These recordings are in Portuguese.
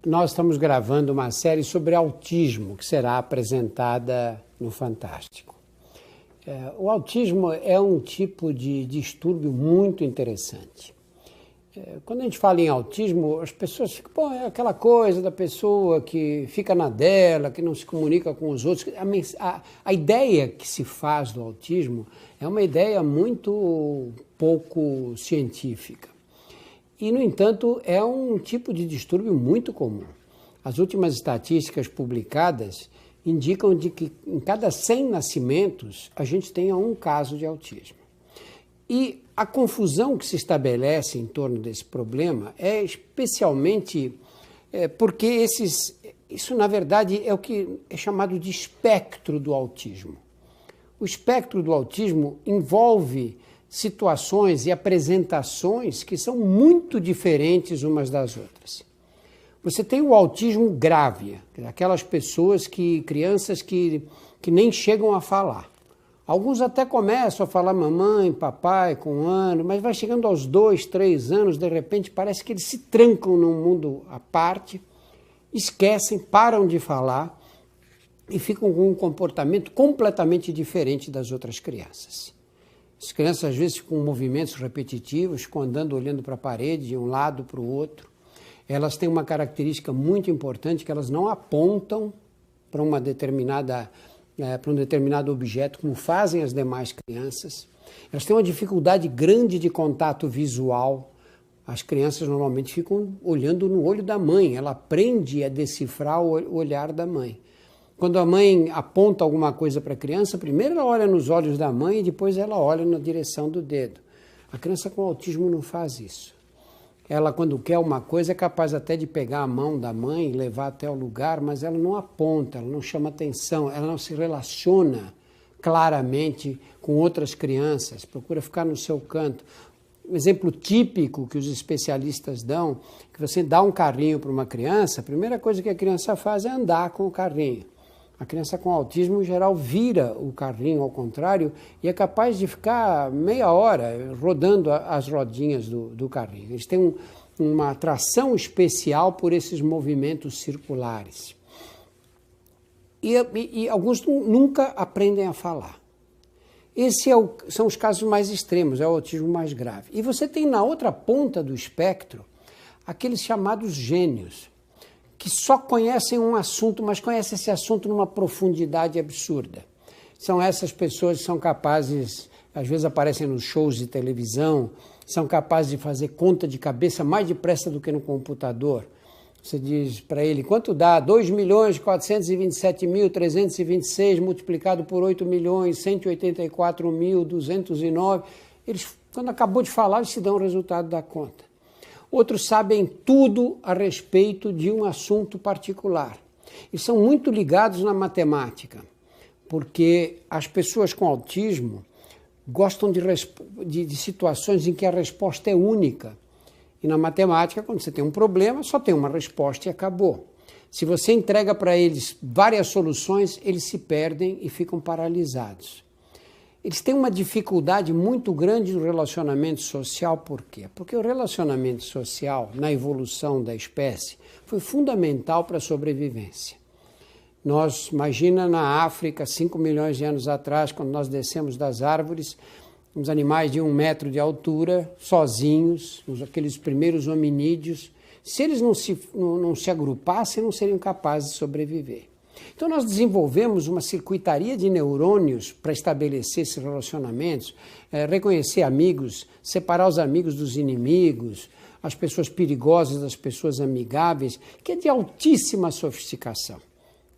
Nós estamos gravando uma série sobre autismo, que será apresentada no Fantástico. O autismo é um tipo de distúrbio muito interessante. Quando a gente fala em autismo, as pessoas ficam, pô, é aquela coisa da pessoa que fica na dela, que não se comunica com os outros. A ideia que se faz do autismo é uma ideia muito pouco científica. E, no entanto, é um tipo de distúrbio muito comum. As últimas estatísticas publicadas indicam de que em cada 100 nascimentos a gente tenha um caso de autismo. E a confusão que se estabelece em torno desse problema é especialmente porque isso, na verdade, é o que é chamado de espectro do autismo. O espectro do autismo envolve situações e apresentações que são muito diferentes umas das outras. Você tem o autismo grave, aquelas crianças que nem chegam a falar. Alguns até começam a falar mamãe, papai, com um ano, mas vai chegando aos 2, 3 anos, de repente parece que eles se trancam num mundo à parte, esquecem, param de falar e ficam com um comportamento completamente diferente das outras crianças. As crianças, às vezes, com movimentos repetitivos, ficam andando, olhando para a parede, de um lado para o outro. Elas têm uma característica muito importante, que elas não apontam para um determinado objeto, como fazem as demais crianças. Elas têm uma dificuldade grande de contato visual. As crianças normalmente ficam olhando no olho da mãe. Ela aprende a decifrar o olhar da mãe. Quando a mãe aponta alguma coisa para a criança, primeiro ela olha nos olhos da mãe e depois ela olha na direção do dedo. A criança com autismo não faz isso. Ela, quando quer uma coisa, é capaz até de pegar a mão da mãe e levar até o lugar, mas ela não aponta, ela não chama atenção, ela não se relaciona claramente com outras crianças, procura ficar no seu canto. Um exemplo típico que os especialistas dão, que você dá um carrinho para uma criança, a primeira coisa que a criança faz é andar com o carrinho. A criança com autismo, em geral, vira o carrinho ao contrário e é capaz de ficar meia hora rodando as rodinhas do carrinho. Eles têm uma atração especial por esses movimentos circulares. E alguns nunca aprendem a falar. Esses são os casos mais extremos, é o autismo mais grave. E você tem na outra ponta do espectro aqueles chamados gênios, que só conhecem um assunto, mas conhecem esse assunto numa profundidade absurda. São essas pessoas que são capazes, às vezes aparecem nos shows de televisão, são capazes de fazer conta de cabeça mais depressa do que no computador. Você diz para ele, quanto dá? 2.427.326 multiplicado por 8.184.209. Eles, quando acabou de falar, eles se dão o resultado da conta. Outros sabem tudo a respeito de um assunto particular. E são muito ligados na matemática, porque as pessoas com autismo gostam de situações em que a resposta é única. E na matemática, quando você tem um problema, só tem uma resposta e acabou. Se você entrega para eles várias soluções, eles se perdem e ficam paralisados. Eles têm uma dificuldade muito grande no relacionamento social, por quê? Porque o relacionamento social, na evolução da espécie, foi fundamental para a sobrevivência. Imagina na África, 5 milhões de anos atrás, quando nós descemos das árvores, uns animais de 1 metro de altura, sozinhos, aqueles primeiros hominídeos, se eles não se agrupassem, não seriam capazes de sobreviver. Então nós desenvolvemos uma circuitaria de neurônios para estabelecer esses relacionamentos, reconhecer amigos, separar os amigos dos inimigos, as pessoas perigosas das pessoas amigáveis, que é de altíssima sofisticação.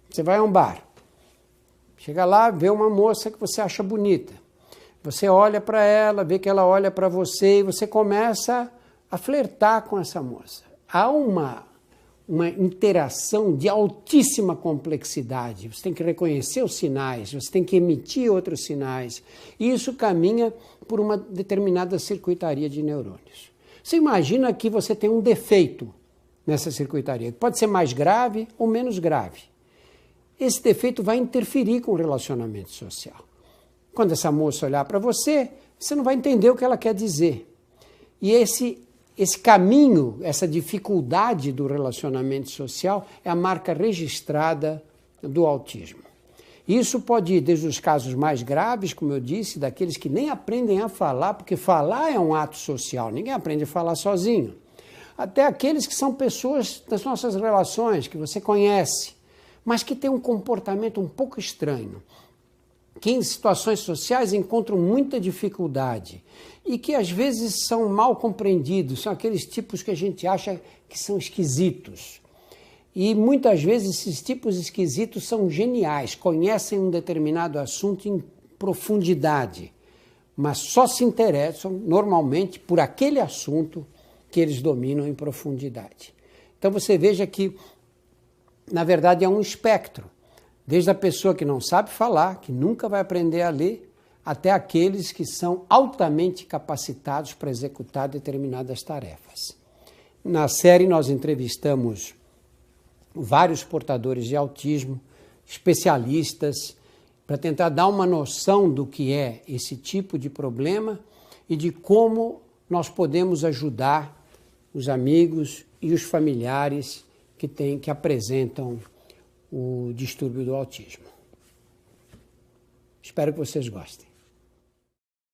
Você vai a um bar, chega lá, vê uma moça que você acha bonita, você olha para ela, vê que ela olha para você e você começa a flertar com essa moça. Há uma interação de altíssima complexidade. Você tem que reconhecer os sinais, você tem que emitir outros sinais. E isso caminha por uma determinada circuitaria de neurônios. Você imagina que você tem um defeito nessa circuitaria, que pode ser mais grave ou menos grave. Esse defeito vai interferir com o relacionamento social. Quando essa moça olhar para você, você não vai entender o que ela quer dizer. E esse esse caminho, essa dificuldade do relacionamento social é a marca registrada do autismo. Isso pode ir desde os casos mais graves, como eu disse, daqueles que nem aprendem a falar, porque falar é um ato social, ninguém aprende a falar sozinho, até aqueles que são pessoas das nossas relações, que você conhece, mas que têm um comportamento um pouco estranho, que em situações sociais encontram muita dificuldade e que às vezes são mal compreendidos, são aqueles tipos que a gente acha que são esquisitos. E muitas vezes esses tipos esquisitos são geniais, conhecem um determinado assunto em profundidade, mas só se interessam normalmente por aquele assunto que eles dominam em profundidade. Então você veja que, na verdade, é um espectro. Desde a pessoa que não sabe falar, que nunca vai aprender a ler, até aqueles que são altamente capacitados para executar determinadas tarefas. Na série nós entrevistamos vários portadores de autismo, especialistas, para tentar dar uma noção do que é esse tipo de problema e de como nós podemos ajudar os amigos e os familiares que apresentam o distúrbio do autismo. Espero que vocês gostem.